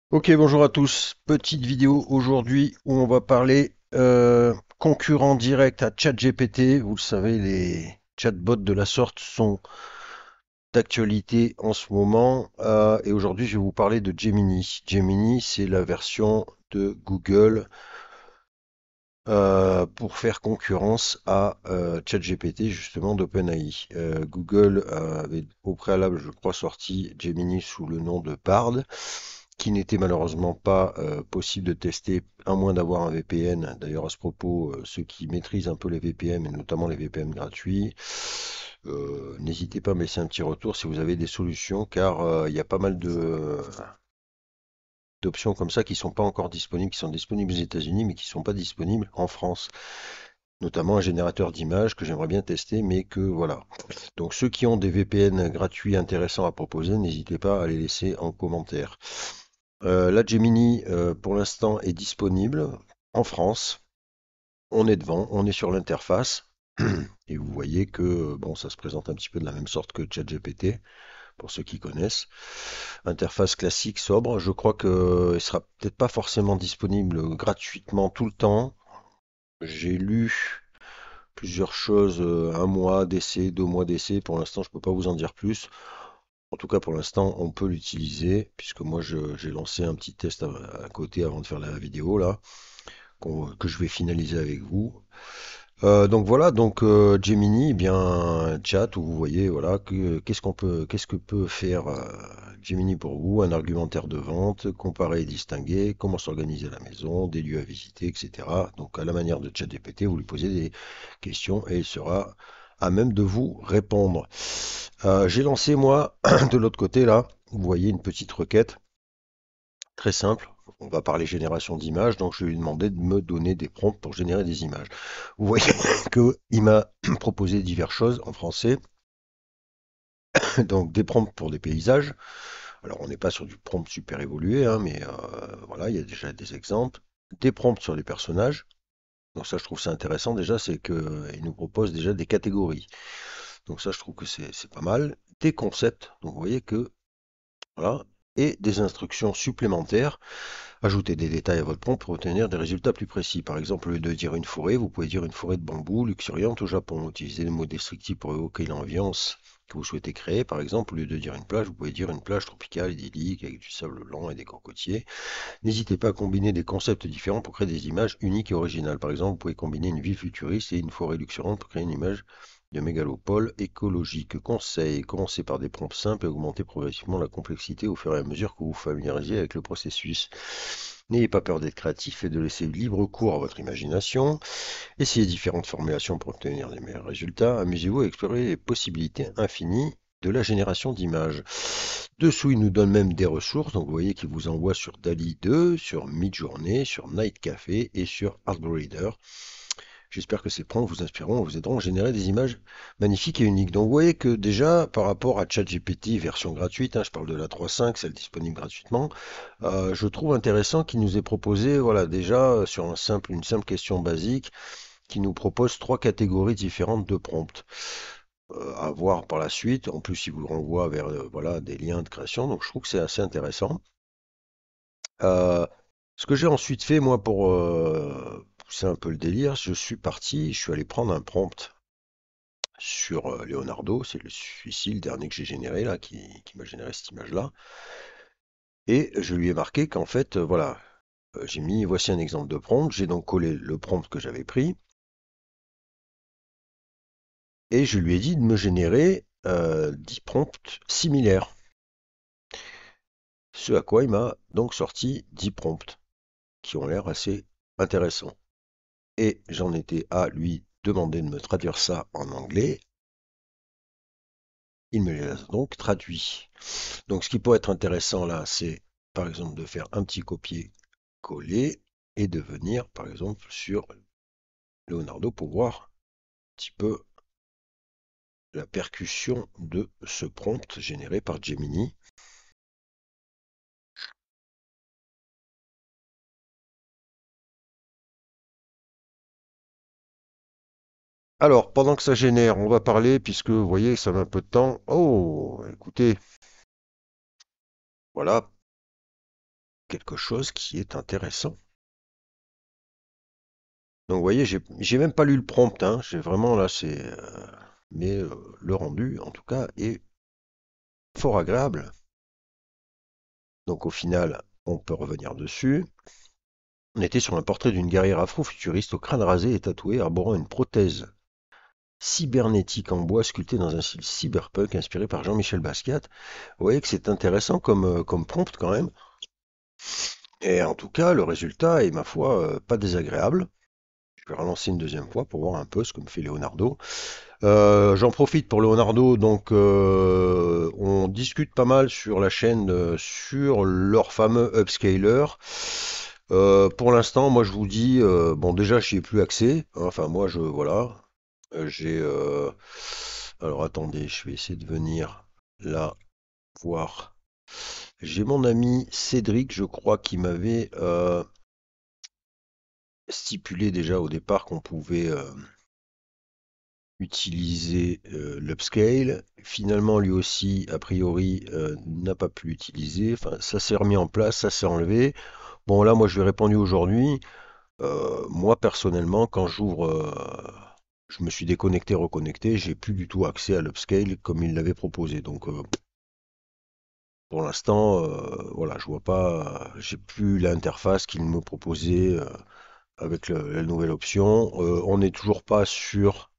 Ok, bonjour à tous. Petite vidéo aujourd'hui où on va parler concurrent direct à ChatGPT. Vous le savez, les chatbots de la sorte sont d'actualité en ce moment. Et aujourd'hui, je vais vous parler de Gemini. Gemini, c'est la version de Google pour faire concurrence à ChatGPT, justement d'OpenAI. Google avait au préalable, je crois, sorti Gemini sous le nom de Bard, qui n'était malheureusement pas possible de tester à moins d'avoir un VPN. D'ailleurs, à ce propos, ceux qui maîtrisent un peu les VPN, et notamment les VPN gratuits, n'hésitez pas à me laisser un petit retour si vous avez des solutions, car il y a pas mal d'options comme ça qui sont pas encore disponibles, qui sont disponibles aux États-Unis, mais qui sont pas disponibles en France. Notamment un générateur d'images que j'aimerais bien tester, mais que voilà. Donc ceux qui ont des VPN gratuits intéressants à proposer, n'hésitez pas à les laisser en commentaire. La Gemini, pour l'instant, est disponible en France. On est devant, on est sur l'interface. Et vous voyez que bon, ça se présente un petit peu de la même sorte que ChatGPT, pour ceux qui connaissent. Interface classique, sobre. Je crois que il sera peut-être pas forcément disponible gratuitement tout le temps. J'ai lu plusieurs choses, un mois d'essai, 2 mois d'essai. Pour l'instant, je peux pas vous en dire plus. En tout cas, pour l'instant, on peut l'utiliser, puisque moi, j'ai lancé un petit test à côté avant de faire la vidéo là, que je vais finaliser avec vous. Donc voilà, donc Gemini, eh bien chat où vous voyez voilà qu'est-ce que peut faire Gemini pour vous, un argumentaire de vente, comparer et distinguer, comment s'organiser à la maison, des lieux à visiter, etc. Donc à la manière de ChatGPT, vous lui posez des questions et il sera à même de vous répondre. J'ai lancé moi de l'autre côté là, vous voyez une petite requête très simple. On va parler génération d'images, donc je vais lui demander de me donner des prompts pour générer des images. Vous voyez qu'il m'a proposé diverses choses en français, donc des prompts pour des paysages. Alors on n'est pas sur du prompt super évolué, hein, mais voilà, il y a déjà des exemples. Des prompts sur les personnages. Donc ça, je trouve ça intéressant déjà, c'est qu'il nous propose déjà des catégories. Donc ça, je trouve que c'est pas mal. Des concepts, donc vous voyez que voilà, et des instructions supplémentaires. Ajoutez des détails à votre prompt pour obtenir des résultats plus précis. Par exemple, au lieu de dire une forêt, vous pouvez dire une forêt de bambou luxuriante au Japon. Utilisez les mots descriptifs pour évoquer l'ambiance que vous souhaitez créer. Par exemple, au lieu de dire une plage, vous pouvez dire une plage tropicale, idyllique, avec du sable blanc et des cocotiers. N'hésitez pas à combiner des concepts différents pour créer des images uniques et originales. Par exemple, vous pouvez combiner une ville futuriste et une forêt luxuriante pour créer une image de mégalopole écologique. Conseil, commencez par des prompts simples et augmentez progressivement la complexité au fur et à mesure que vous vous familiarisez avec le processus. N'ayez pas peur d'être créatif et de laisser libre cours à votre imagination. Essayez différentes formulations pour obtenir les meilleurs résultats. Amusez-vous à explorer les possibilités infinies de la génération d'images. Dessous, il nous donne même des ressources. Donc, vous voyez qu'il vous envoie sur DALI 2, sur Midjourney, sur Night Café et sur Artbreeder. J'espère que ces prompts vous inspireront et vous aideront à générer des images magnifiques et uniques. Donc vous voyez que déjà, par rapport à ChatGPT version gratuite, hein, je parle de la 3.5, celle disponible gratuitement, je trouve intéressant qu'il nous ait proposé, voilà, déjà sur une simple question basique, qui nous propose trois catégories différentes de prompts. À voir par la suite. En plus, il vous renvoie vers voilà, des liens de création, donc je trouve que c'est assez intéressant. Euh, Ce que j'ai ensuite fait, moi, pour pousser un peu le délire, je suis allé prendre un prompt sur Leonardo, c'est celui-ci, le dernier que j'ai généré là, qui m'a généré cette image-là. Et je lui ai marqué qu'en fait, voilà, j'ai mis, voici un exemple de prompt. J'ai donc collé le prompt que j'avais pris et je lui ai dit de me générer 10 prompts similaires. Ce à quoi il m'a donc sorti 10 prompts qui ont l'air assez intéressants. Et j'en étais à lui demander de me traduire ça en anglais. Il me les a donc traduits. Donc ce qui pourrait être intéressant là, c'est par exemple de faire un petit copier-coller et de venir par exemple sur Leonardo pour voir un petit peu la percussion de ce prompt généré par Gemini. Alors, pendant que ça génère, on va parler, puisque vous voyez, ça met un peu de temps. Oh, écoutez, voilà, quelque chose qui est intéressant. Donc vous voyez, j'ai même pas lu le prompt, hein. J'ai vraiment là, mais le rendu, en tout cas, est fort agréable. Donc au final, on peut revenir dessus. On était sur un portrait d'une guerrière afro-futuriste au crâne rasé et tatoué, arborant une prothèse cybernétique en bois sculptée dans un style cyberpunk inspiré par Jean-Michel Basquiat. Vous voyez que c'est intéressant comme prompt quand même. Et en tout cas, le résultat est, ma foi, pas désagréable. Je vais relancer une deuxième fois pour voir un peu ce que me fait Leonardo. J'en profite pour Leonardo, donc on discute pas mal sur la chaîne sur leur fameux upscaler. Pour l'instant, moi je vous dis, bon déjà j'y ai plus accès. Enfin moi je voilà, j'ai. Alors attendez, je vais essayer de venir là voir. J'ai mon ami Cédric, je crois, qui m'avait stipulé déjà au départ qu'on pouvait utiliser l'upscale. Finalement, lui aussi, a priori, n'a pas pu l'utiliser. Enfin, ça s'est remis en place, ça s'est enlevé. Bon, là, moi, je lui ai répondu aujourd'hui. Moi, personnellement, quand j'ouvre, je me suis déconnecté, reconnecté, j'ai plus du tout accès à l'upscale comme il l'avait proposé. Donc, pour l'instant, voilà, je vois pas, j'ai plus l'interface qu'il me proposait avec la nouvelle option. On n'est toujours pas sur.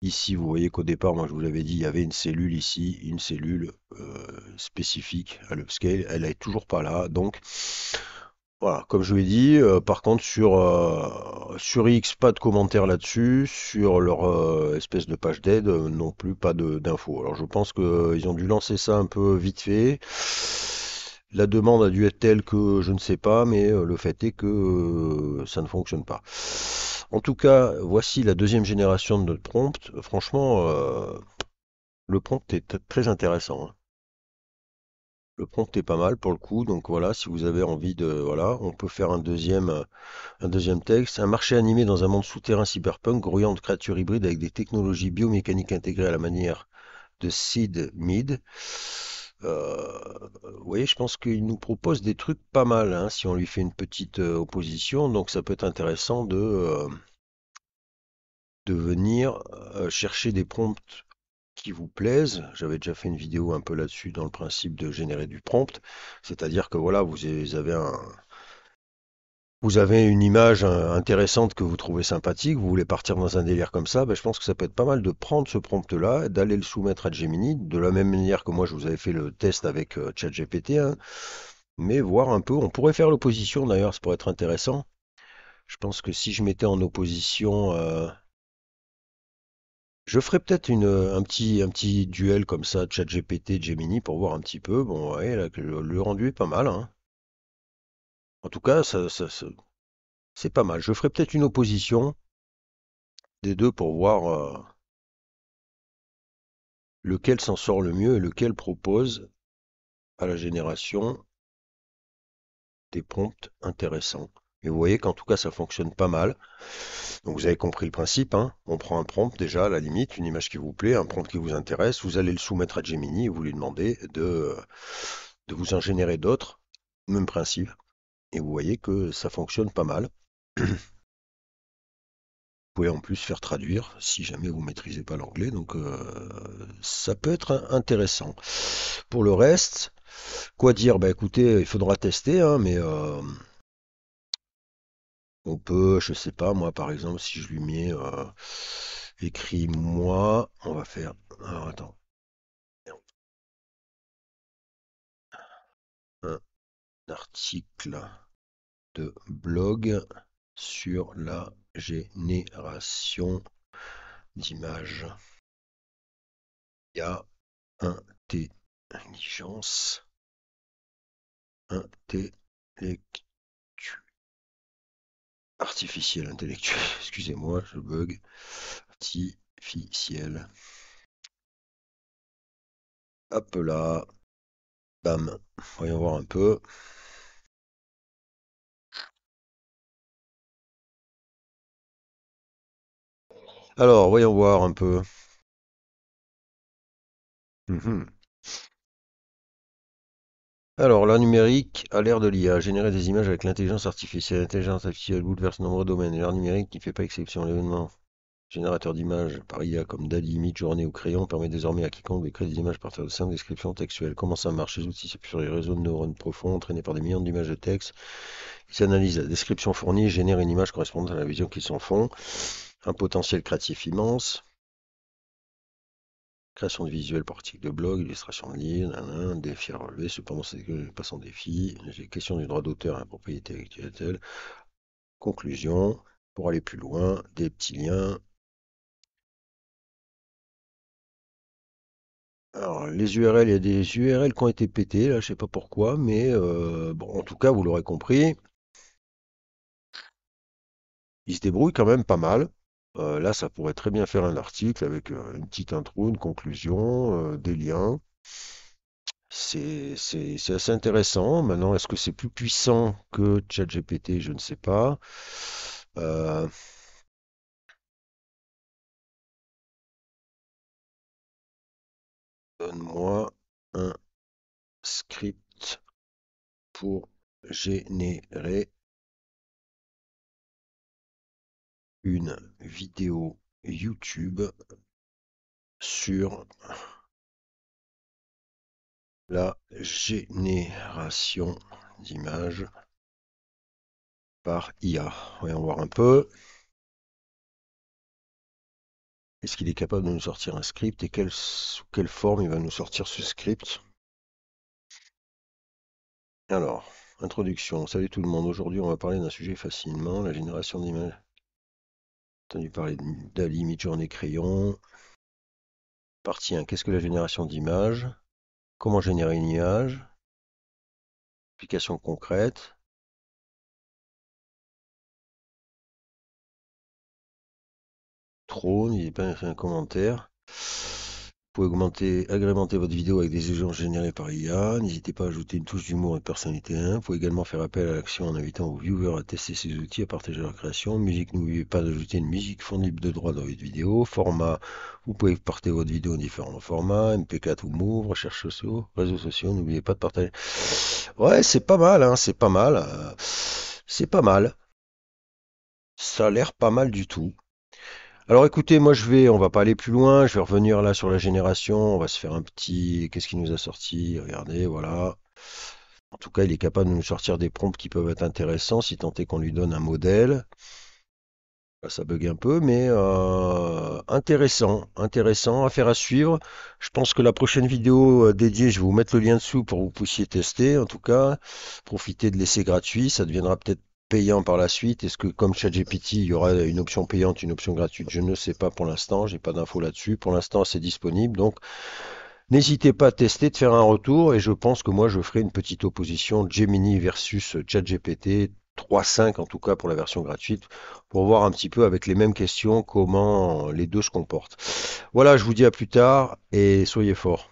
Ici, vous voyez qu'au départ, moi je vous l'avais dit, il y avait une cellule ici, une cellule spécifique à l'upscale. Elle n'est toujours pas là. Donc, voilà, comme je vous l'ai dit, par contre, sur X, pas de commentaires là-dessus. Sur leur espèce de page d'aide, non plus, pas d'infos. Alors, je pense qu'ils ont dû lancer ça un peu vite fait. La demande a dû être telle que je ne sais pas, mais le fait est que ça ne fonctionne pas. En tout cas, voici la deuxième génération de notre prompt. Franchement, le prompt est très intéressant, hein. Le prompt est pas mal pour le coup, donc voilà, si vous avez envie de, voilà, on peut faire un deuxième texte. Un marché animé dans un monde souterrain cyberpunk, grouillant de créatures hybrides avec des technologies biomécaniques intégrées à la manière de Sid Mead. Vous voyez, je pense qu'il nous propose des trucs pas mal, hein, si on lui fait une petite opposition, donc ça peut être intéressant de venir chercher des prompts qui vous plaisent. J'avais déjà fait une vidéo un peu là-dessus dans le principe de générer du prompt. C'est-à-dire que voilà, vous avez une image intéressante que vous trouvez sympathique, vous voulez partir dans un délire comme ça, ben, je pense que ça peut être pas mal de prendre ce prompt-là, d'aller le soumettre à Gemini, de la même manière que moi je vous avais fait le test avec ChatGPT, hein, mais voir un peu, on pourrait faire l'opposition d'ailleurs, ça pourrait être intéressant. Je pense que si je mettais en opposition, je ferais peut-être un petit duel comme ça, ChatGPT, Gemini, pour voir un petit peu. Bon, ouais, là, que le rendu est pas mal, hein. En tout cas, c'est pas mal. Je ferai peut-être une opposition des deux pour voir lequel s'en sort le mieux et lequel propose à la génération des prompts intéressants. Et vous voyez qu'en tout cas, ça fonctionne pas mal. Donc vous avez compris le principe, hein. On prend un prompt déjà, à la limite, une image qui vous plaît, un prompt qui vous intéresse. Vous allez le soumettre à Gemini et vous lui demandez de vous en générer d'autres. Même principe. Et vous voyez que ça fonctionne pas mal. Vous pouvez en plus faire traduire si jamais vous maîtrisez pas l'anglais, donc ça peut être intéressant. Pour le reste, quoi dire? Bah écoutez, il faudra tester, hein, mais on peut, je sais pas, moi par exemple, si je lui mets écris-moi, on va faire. Alors attends, un article de blog sur la génération d'images. Il y a intelligence, intellectuelle, artificielle, intellectuelle, excusez-moi, je bug, artificielle. Hop là, bam, voyons voir un peu. Alors, voyons voir un peu. Mhm. Alors, l'art numérique à l'ère de l'IA, générer des images avec l'intelligence artificielle. L'intelligence artificielle bouleverse de nombreux domaines. Et l'art numérique n'y fait pas exception. L'événement générateur d'images par IA comme DALL-E, Midjourney ou Crayon permet désormais à quiconque de créer des images à partir de simples descriptions textuelles. Comment ça marche? Ces outils s'appuient sur les réseaux de neurones profonds entraînés par des millions d'images de texte. Ils analysent la description fournie et génèrent une image correspondant à la vision qu'ils s'en font. Un potentiel créatif immense. Création de visuels par article de blog, illustration de livres, défi à relever, cependant c'est que je passe en défi. J'ai question du droit d'auteur et la propriété intellectuelle. Conclusion, pour aller plus loin, des petits liens. Alors, les URL, il y a des URL qui ont été pétés, là, je sais pas pourquoi, mais bon, en tout cas, vous l'aurez compris, ils se débrouillent quand même pas mal. Là, ça pourrait très bien faire un article avec une petite intro, une conclusion, des liens. C'est assez intéressant. Maintenant, est-ce que c'est plus puissant que ChatGPT? Je ne sais pas. Euh, donne-moi un script pour générer une vidéo YouTube sur la génération d'images par IA. Voyons voir un peu. Est-ce qu'il est capable de nous sortir un script et sous quelle forme il va nous sortir ce script? Alors, introduction. Salut tout le monde. Aujourd'hui, on va parler d'un sujet fascinant, la génération d'images. Entendu parler de DALL-E, Midjourney, Crayon. Partie 1. Qu'est-ce que la génération d'images? Comment générer une image? Application concrète. Trop, n'hésitez pas à faire un commentaire. Vous pouvez agrémenter votre vidéo avec des échanges générés par IA. N'hésitez pas à ajouter une touche d'humour et de personnalité. Vous pouvez également faire appel à l'action en invitant vos viewers à tester ces outils, à partager leur création. Musique, n'oubliez pas d'ajouter une musique fond libre de droit dans votre vidéo. Format, vous pouvez porter votre vidéo en différents formats. MP4 ou Move, recherches sociaux, réseaux sociaux. N'oubliez pas de partager. Ouais, c'est pas mal, hein, c'est pas mal. C'est pas mal. Ça a l'air pas mal du tout. Alors écoutez, on va pas aller plus loin, je vais revenir là sur la génération, on va se faire un petit, qu'est-ce qu'il nous a sorti? Regardez, voilà. En tout cas, il est capable de nous sortir des prompts qui peuvent être intéressants si tant est qu'on lui donne un modèle. Là, ça bug un peu, mais intéressant, intéressant, affaire à suivre. Je pense que la prochaine vidéo dédiée, je vais vous mettre le lien dessous pour que vous puissiez tester. En tout cas, profitez de l'essai gratuit, ça deviendra peut-être payant par la suite. Est-ce que comme ChatGPT, il y aura une option payante, une option gratuite? Je ne sais pas pour l'instant, j'ai pas d'infos là-dessus. Pour l'instant, c'est disponible, donc n'hésitez pas à tester, de faire un retour, et je pense que moi je ferai une petite opposition Gemini versus ChatGPT 3.5 en tout cas pour la version gratuite, pour voir un petit peu avec les mêmes questions comment les deux se comportent. Voilà, je vous dis à plus tard et soyez forts.